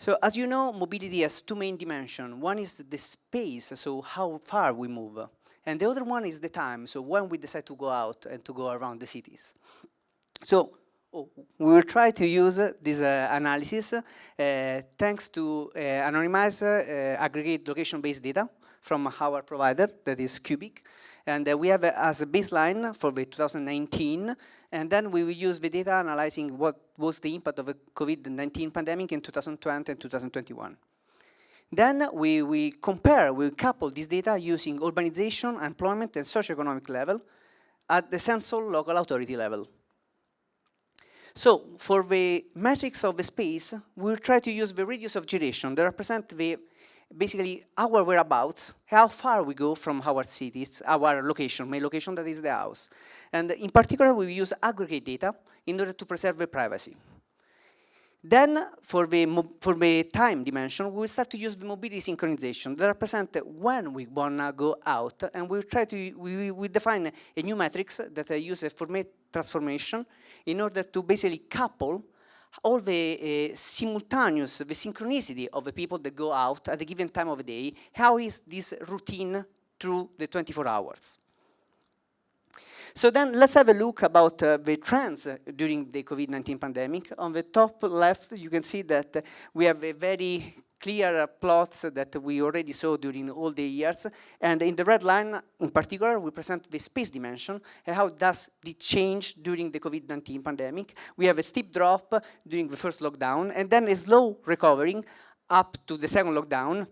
So as you know, mobility has two main dimensions. One is the space, so how far we move. And the other one is the time, so when we decide to go out and to go around the cities. So we will try to use this analysis thanks to anonymized aggregate location-based data from our provider, that is Cubic. And we have as a baseline for the 2019, and then we will use the data analyzing what was the impact of the COVID-19 pandemic in 2020 and 2021. Then we couple this data using urbanization, employment, and socio-economic level at the central local authority level. So for the metrics of the space, we'll try to use the radius of gyration that represent basically our whereabouts, how far we go from our cities, our location, main location, that is the house. And in particular, we use aggregate data in order to preserve the privacy. Then, for the time dimension, we will start to use the mobility synchronization that represent when we wanna go out, and we'll try to we define a new matrix that use a format transformation in order to basically couple all the simultaneous, the synchronicity of the people that go out at a given time of the day. How is this routine through the 24 hours? So then let's have a look about the trends during the COVID-19 pandemic. On the top left, you can see that we have a very clear plots that we already saw during all the years. And in the red line, in particular, we present the space dimension and how does it change during the COVID-19 pandemic. We have a steep drop during the first lockdown, and then a slow recovering up to the second lockdown,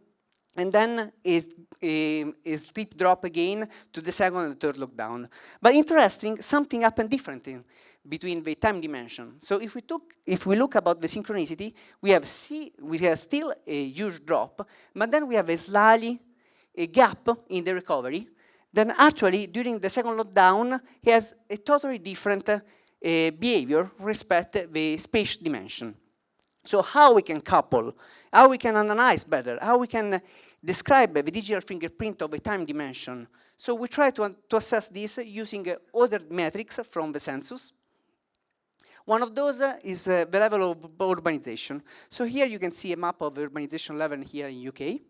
and then a steep drop again to the second and third lockdown. But interesting, something happened differently between the time dimension. So if we look about the synchronicity, we have still a huge drop, but then we have a gap in the recovery. Then actually, during the second lockdown, he has a totally different behavior respect the space dimension. So how we can couple, how we can analyze better, how we can describe the digital fingerprint of a time dimension. So we try to assess this using other metrics from the census. One of those is the level of urbanization. So here you can see a map of urbanization level here in UK.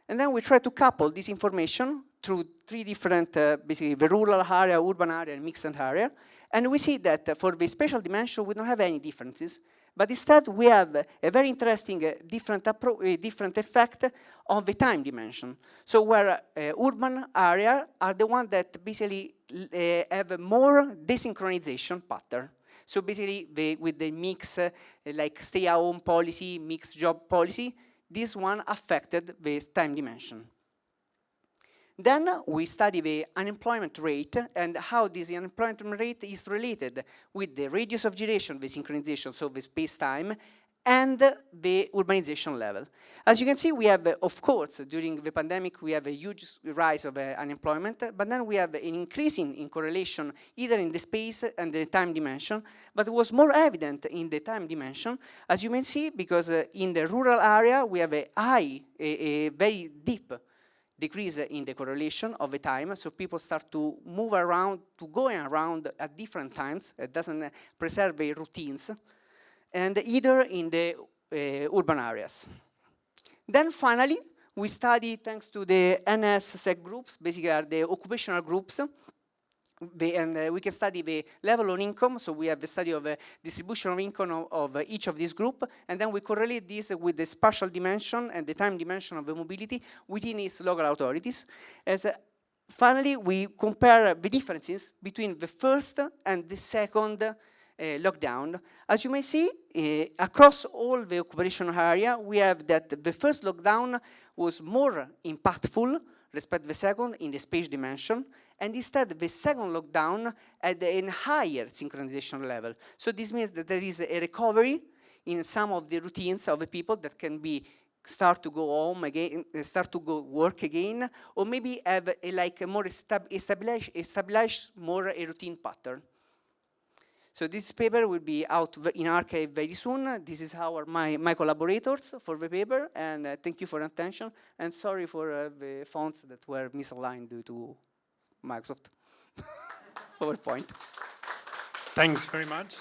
And then we try to couple this information through three different, basically the rural area, urban area, and mixed area. And we see that for the spatial dimension, we don't have any differences. But instead, we have a very interesting different effect on the time dimension. So where urban area are the ones that basically have a more desynchronization pattern. So basically, with the mix, like stay-at-home policy, mixed job policy, this one affected the time dimension. Then we study the unemployment rate and how this unemployment rate is related with the radius of gyration, the synchronization, so the space-time, and the urbanization level. As you can see, we have, of course, during the pandemic, we have a huge rise of unemployment, but then we have an increase in correlation either in the space and the time dimension, but it was more evident in the time dimension, as you may see, because in the rural area, we have a very deep decrease in the correlation of the time, so people start to move around, to going around at different times. It doesn't preserve the routines, and either in the urban areas. Then finally, we study, thanks to the NS-SEC groups, basically are the occupational groups, and we can study the level of income, so we have the study of distribution of income of each of these groups, and then we correlate this with the spatial dimension and the time dimension of the mobility within its local authorities. Finally, we compare the differences between the first and the second lockdown. As you may see, across all the occupational area, we have that the first lockdown was more impactful respect to the second in the space dimension, and instead the second lockdown had a higher synchronization level. So this means that there is a recovery in some of the routines of the people that can be start to go home again, start to go work again, or maybe have a more stabilized more a routine pattern. So this paper will be out in archive very soon. This is my collaborators for the paper, and thank you for your attention, and sorry for the fonts that were misaligned due to Microsoft PowerPoint. Thanks very much.